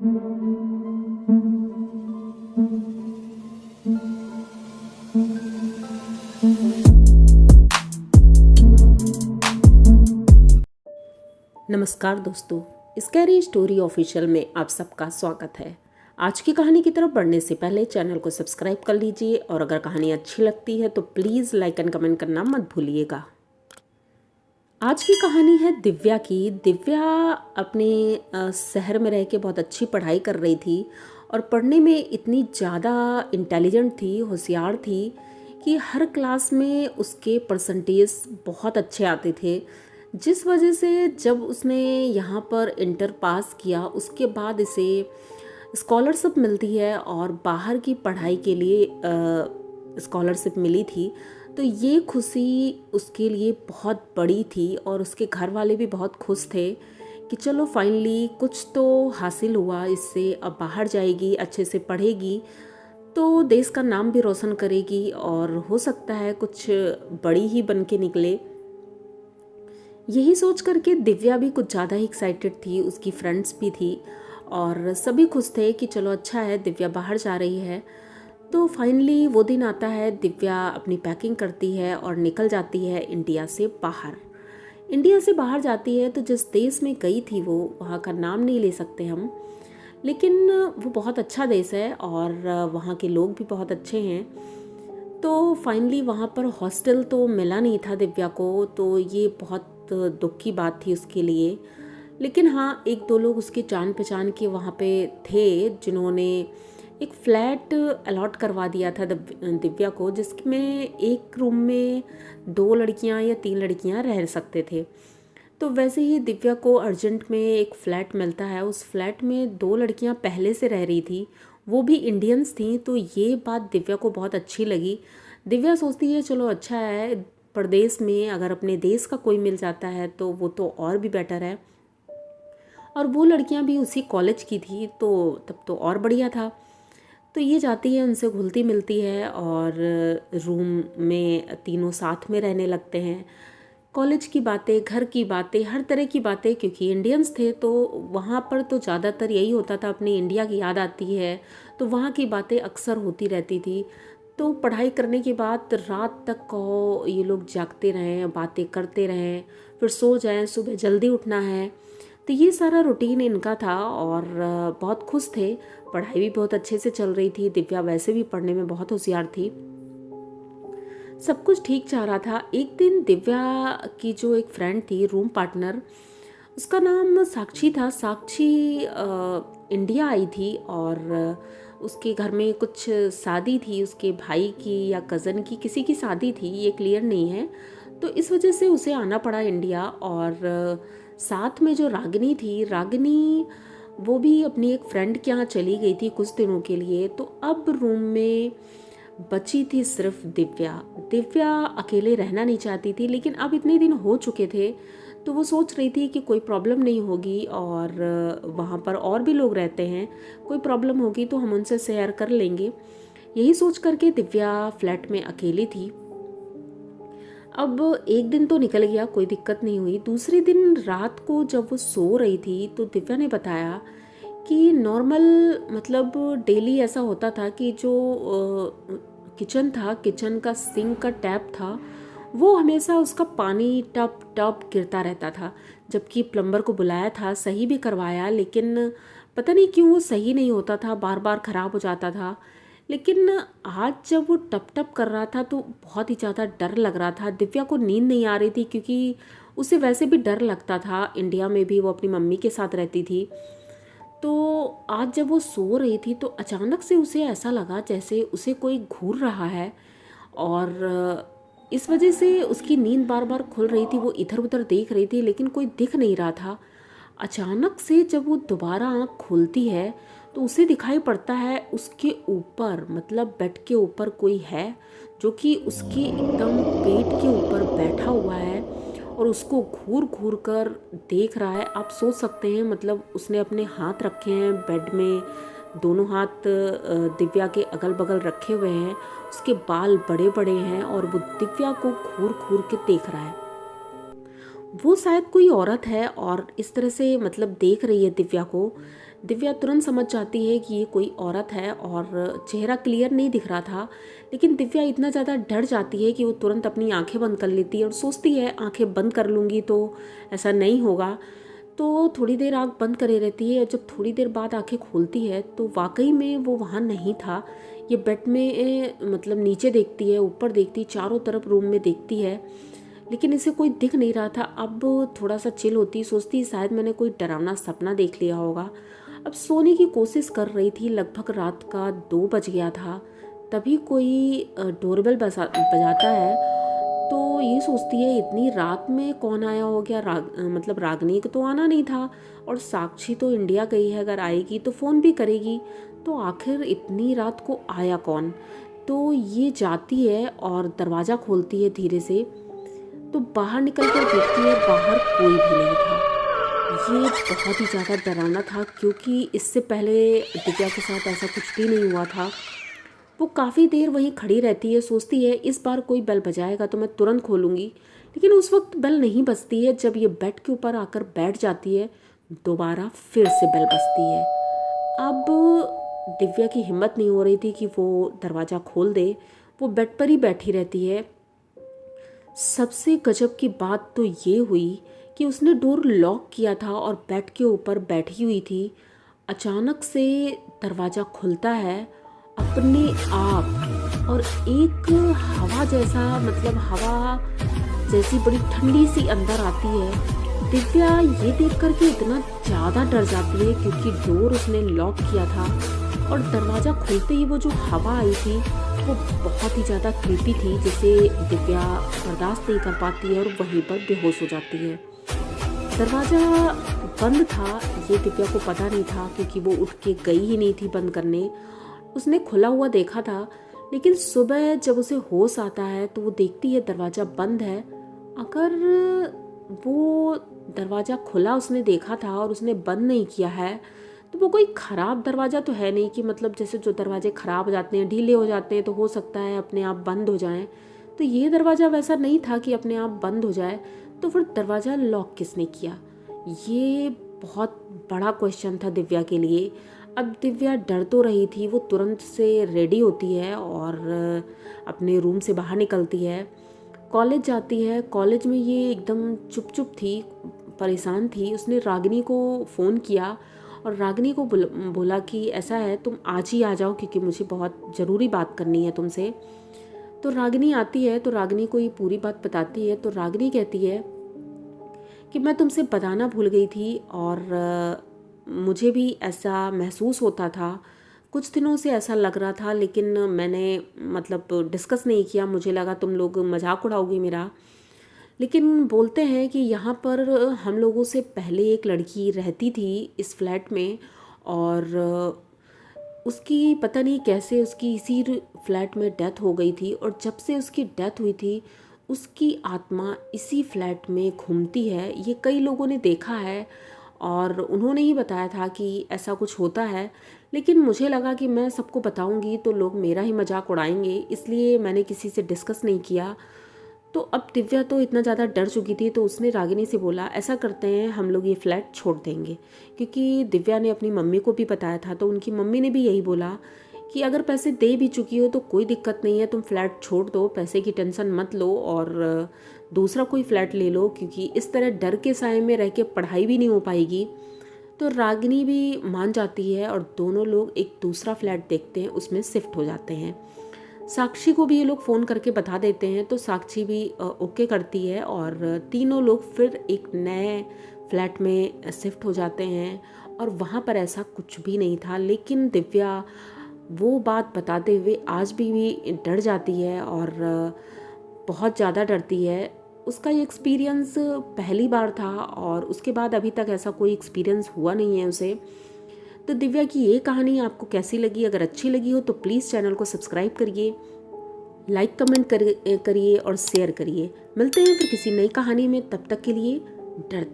नमस्कार दोस्तों, scary story official में आप सबका स्वागत है। आज की कहानी की तरफ बढ़ने से पहले चैनल को सब्सक्राइब कर लीजिए और अगर कहानी अच्छी लगती है तो प्लीज़ लाइक एंड कमेंट करना मत भूलिएगा। आज की कहानी है दिव्या की। दिव्या अपने शहर में रह के बहुत अच्छी पढ़ाई कर रही थी और पढ़ने में इतनी ज़्यादा इंटेलिजेंट थी, होशियार थी कि हर क्लास में उसके परसेंटेज बहुत अच्छे आते थे, जिस वजह से जब उसने यहाँ पर इंटर पास किया उसके बाद इसे स्कॉलरशिप मिलती है और बाहर की पढ़ाई के लिए स्कॉलरशिप मिली थी। तो ये खुशी उसके लिए बहुत बड़ी थी और उसके घर वाले भी बहुत खुश थे कि चलो फाइनली कुछ तो हासिल हुआ इससे। अब बाहर जाएगी, अच्छे से पढ़ेगी तो देश का नाम भी रोशन करेगी और हो सकता है कुछ बड़ी ही बन के निकले। यही सोच करके दिव्या भी कुछ ज़्यादा ही एक्साइटेड थी, उसकी फ्रेंड्स भी थी और सभी खुश थे कि चलो अच्छा है दिव्या बाहर जा रही है। तो फाइनली वो दिन आता है, दिव्या अपनी पैकिंग करती है और निकल जाती है इंडिया से बाहर। इंडिया से बाहर जाती है तो जिस देश में गई थी वो, वहाँ का नाम नहीं ले सकते हम, लेकिन वो बहुत अच्छा देश है और वहाँ के लोग भी बहुत अच्छे हैं। तो फाइनली वहाँ पर हॉस्टल तो मिला नहीं था दिव्या को, तो ये बहुत दुख की बात थी उसके लिए। लेकिन हाँ, एक दो लोग उसके जान पहचान के वहाँ पे थे जिन्होंने एक फ्लैट अलॉट करवा दिया था दिव्या को, जिसमें एक रूम में 2 लड़कियाँ या 3 लड़कियाँ रह सकते थे। तो वैसे ही दिव्या को अर्जेंट में एक फ़्लैट मिलता है। उस फ्लैट में 2 लड़कियां पहले से रह रही थी, वो भी इंडियंस थी। तो ये बात दिव्या को बहुत अच्छी लगी। दिव्या सोचती है चलो अच्छा है, प्रदेश में अगर अपने देश का कोई मिल जाता है तो वो तो और भी बेटर है। और वो लड़कियां भी उसी कॉलेज की थी तो तब तो और बढ़िया था। तो ये जाती है, उनसे घुलती मिलती है और रूम में तीनों साथ में रहने लगते हैं। कॉलेज की बातें, घर की बातें, हर तरह की बातें, क्योंकि इंडियंस थे तो वहाँ पर तो ज़्यादातर यही होता था, अपनी इंडिया की याद आती है तो वहाँ की बातें अक्सर होती रहती थी। तो पढ़ाई करने के बाद रात तक को ये लोग जागते रहें, बातें करते रहें, फिर सो जाएं, सुबह जल्दी उठना है। तो ये सारा रूटीन इनका था और बहुत खुश थे। पढ़ाई भी बहुत अच्छे से चल रही थी, दिव्या वैसे भी पढ़ने में बहुत होशियार थी, सब कुछ ठीक जा रहा था। एक दिन दिव्या की जो एक फ्रेंड थी, रूम पार्टनर, उसका नाम साक्षी था। साक्षी इंडिया आई थी और उसके घर में कुछ शादी थी, उसके भाई की या कज़न की, किसी की शादी थी, ये क्लियर नहीं है। तो इस वजह से उसे आना पड़ा इंडिया। और साथ में जो रागिनी थी, रागिनी वो भी अपनी एक फ्रेंड के यहाँ चली गई थी कुछ दिनों के लिए। तो अब रूम में बची थी सिर्फ दिव्या। दिव्या अकेले रहना नहीं चाहती थी, लेकिन अब इतने दिन हो चुके थे तो वो सोच रही थी कि कोई प्रॉब्लम नहीं होगी और वहाँ पर और भी लोग रहते हैं, कोई प्रॉब्लम होगी तो हम उनसे शेयर कर लेंगे। यही सोच करके दिव्या फ्लैट में अकेली थी। अब एक दिन तो निकल गया, कोई दिक्कत नहीं हुई। दूसरे दिन रात को जब वो सो रही थी तो दिव्या ने बताया कि नॉर्मल, मतलब डेली ऐसा होता था कि जो किचन था, किचन का सिंक का टैप था, वो हमेशा उसका पानी टप टप गिरता रहता था। जबकि प्लम्बर को बुलाया था, सही भी करवाया, लेकिन पता नहीं क्यों वो सही नहीं होता था, बार बार ख़राब हो जाता था। लेकिन आज जब वो टप टप कर रहा था तो बहुत ही ज़्यादा डर लग रहा था। दिव्या को नींद नहीं आ रही थी क्योंकि उसे वैसे भी डर लगता था। इंडिया में भी वो अपनी मम्मी के साथ रहती थी। तो आज जब वो सो रही थी तो अचानक से उसे ऐसा लगा जैसे उसे कोई घूर रहा है और इस वजह से उसकी नींद बार बार खुल रही थी। वो इधर उधर देख रही थी लेकिन कोई दिख नहीं रहा था। अचानक से जब वो दोबारा आँख खोलती है तो उसे दिखाई पड़ता है उसके ऊपर, मतलब बेड के ऊपर कोई है जो कि उसके एकदम पेट के ऊपर बैठा हुआ है और उसको घूर घूर कर देख रहा है। आप सोच सकते हैं, मतलब उसने अपने हाथ रखे हैं बेड में, दोनों हाथ दिव्या के अगल बगल रखे हुए हैं, उसके बाल बड़े बड़े हैं और वो दिव्या को घूर घूर के देख रहा है। वो शायद कोई औरत है और इस तरह से मतलब देख रही है दिव्या को। दिव्या तुरंत समझ जाती है कि ये कोई औरत है और चेहरा क्लियर नहीं दिख रहा था, लेकिन दिव्या इतना ज़्यादा डर जाती है कि वो तुरंत अपनी आंखें बंद कर लेती है और सोचती है आंखें बंद कर लूँगी तो ऐसा नहीं होगा। तो थोड़ी देर आँख बंद करे रहती है और जब थोड़ी देर बाद आंखें खोलती है तो वाकई में वो वहाँ नहीं था। ये बेड में मतलब नीचे देखती है, ऊपर देखती, चारों तरफ रूम में देखती है, लेकिन इसे कोई दिख नहीं रहा था। अब थोड़ा सा चिल होती, सोचती शायद मैंने कोई डरावना सपना देख लिया होगा। अब सोने की कोशिश कर रही थी, लगभग रात का 2 बज गया था। तभी कोई डोरबेल बजाता है। तो ये सोचती है इतनी रात में कौन आया हो गया। मतलब रागनी को तो आना नहीं था और साक्षी तो इंडिया गई है, अगर आएगी तो फ़ोन भी करेगी, तो आखिर इतनी रात को आया कौन। तो ये जाती है और दरवाज़ा खोलती है धीरे से, तो बाहर निकल कर देखती है बाहर कोई भी नहीं था। ये बहुत ही ज़्यादा डरावना था क्योंकि इससे पहले दिव्या के साथ ऐसा कुछ भी नहीं हुआ था। वो काफ़ी देर वहीं खड़ी रहती है, सोचती है इस बार कोई बेल बजाएगा तो मैं तुरंत खोलूँगी, लेकिन उस वक्त बेल नहीं बजती है। जब ये बेड के ऊपर आकर बैठ जाती है दोबारा फिर से बेल बजती है। अब दिव्या की हिम्मत नहीं हो रही थी कि वो दरवाज़ा खोल दे, वो बेड पर ही बैठी रहती है। सबसे गजब की बात तो ये हुई कि उसने डोर लॉक किया था और बेड के ऊपर बैठी हुई थी। अचानक से दरवाज़ा खुलता है अपने आप और एक हवा जैसा, मतलब हवा जैसी बड़ी ठंडी सी अंदर आती है। दिव्या ये देख कर के इतना ज़्यादा डर जाती है क्योंकि डोर उसने लॉक किया था और दरवाज़ा खुलते ही वो जो हवा आई थी वो बहुत ही ज़्यादा क्रीपी थी, जिसे दिव्या बर्दाश्त नहीं कर पाती है और वहीं पर बेहोश हो जाती है। दरवाज़ा बंद था, ये दिव्या को पता नहीं था क्योंकि वो उठ के गई ही नहीं थी बंद करने। उसने खुला हुआ देखा था, लेकिन सुबह जब उसे होश आता है तो वो देखती है दरवाज़ा बंद है। अगर वो दरवाज़ा खुला उसने देखा था और उसने बंद नहीं किया है तो वो कोई ख़राब दरवाज़ा तो है नहीं, कि मतलब जैसे जो दरवाजे ख़राब हो जाते हैं, ढीले हो जाते हैं तो हो सकता है अपने आप बंद हो जाएं। तो ये दरवाज़ा वैसा नहीं था कि अपने आप बंद हो जाए, तो फिर दरवाज़ा लॉक किसने किया? ये बहुत बड़ा क्वेश्चन था दिव्या के लिए। अब दिव्या डर तो रही थी, वो तुरंत से रेडी होती है और अपने रूम से बाहर निकलती है, कॉलेज जाती है। कॉलेज में ये एकदम चुप चुप थी, परेशान थी। उसने रागिनी को फ़ोन किया और रागिनी को बोला कि ऐसा है तुम आज ही आ जाओ क्योंकि मुझे बहुत ज़रूरी बात करनी है तुमसे। तो रागिनी आती है तो रागिनी को ये पूरी बात बताती है। तो रागिनी कहती है कि मैं तुमसे बताना भूल गई थी और मुझे भी ऐसा महसूस होता था, कुछ दिनों से ऐसा लग रहा था, लेकिन मैंने मतलब डिस्कस नहीं किया, मुझे लगा तुम लोग मजाक उड़ाओगी मेरा। लेकिन बोलते हैं कि यहाँ पर हम लोगों से पहले एक लड़की रहती थी इस फ्लैट में और उसकी पता नहीं कैसे उसकी इसी फ्लैट में डेथ हो गई थी और जब से उसकी डेथ हुई थी उसकी आत्मा इसी फ्लैट में घूमती है। ये कई लोगों ने देखा है और उन्होंने ही बताया था कि ऐसा कुछ होता है, लेकिन मुझे लगा कि मैं सबको बताऊंगी तो लोग मेरा ही मजाक उड़ाएंगे, इसलिए मैंने किसी से डिस्कस नहीं किया। तो अब दिव्या तो इतना ज़्यादा डर चुकी थी तो उसने रागिनी से बोला ऐसा करते हैं हम लोग ये फ्लैट छोड़ देंगे, क्योंकि दिव्या ने अपनी मम्मी को भी बताया था तो उनकी मम्मी ने भी यही बोला कि अगर पैसे दे भी चुकी हो तो कोई दिक्कत नहीं है, तुम फ्लैट छोड़ दो, पैसे की टेंशन मत लो और दूसरा कोई फ्लैट ले लो, क्योंकि इस तरह डर के साए में रह के पढ़ाई भी नहीं हो पाएगी। तो रागिनी भी मान जाती है और दोनों लोग एक दूसरा फ्लैट देखते हैं, उसमें शिफ्ट हो जाते हैं। साक्षी को भी ये लोग फ़ोन करके बता देते हैं तो साक्षी भी ओके करती है और तीनों लोग फिर एक नए फ्लैट में शिफ्ट हो जाते हैं और वहाँ पर ऐसा कुछ भी नहीं था। लेकिन दिव्या वो बात बताते हुए आज भी डर जाती है और बहुत ज़्यादा डरती है। उसका ये एक्सपीरियंस पहली बार था और उसके बाद अभी तक ऐसा कोई एक्सपीरियंस हुआ नहीं है उसे। तो दिव्या की ये कहानी आपको कैसी लगी? अगर अच्छी लगी हो तो प्लीज़ चैनल को सब्सक्राइब करिए, लाइक कमेंट करिए और शेयर करिए। मिलते हैं फिर किसी नई कहानी में, तब तक के लिए डरते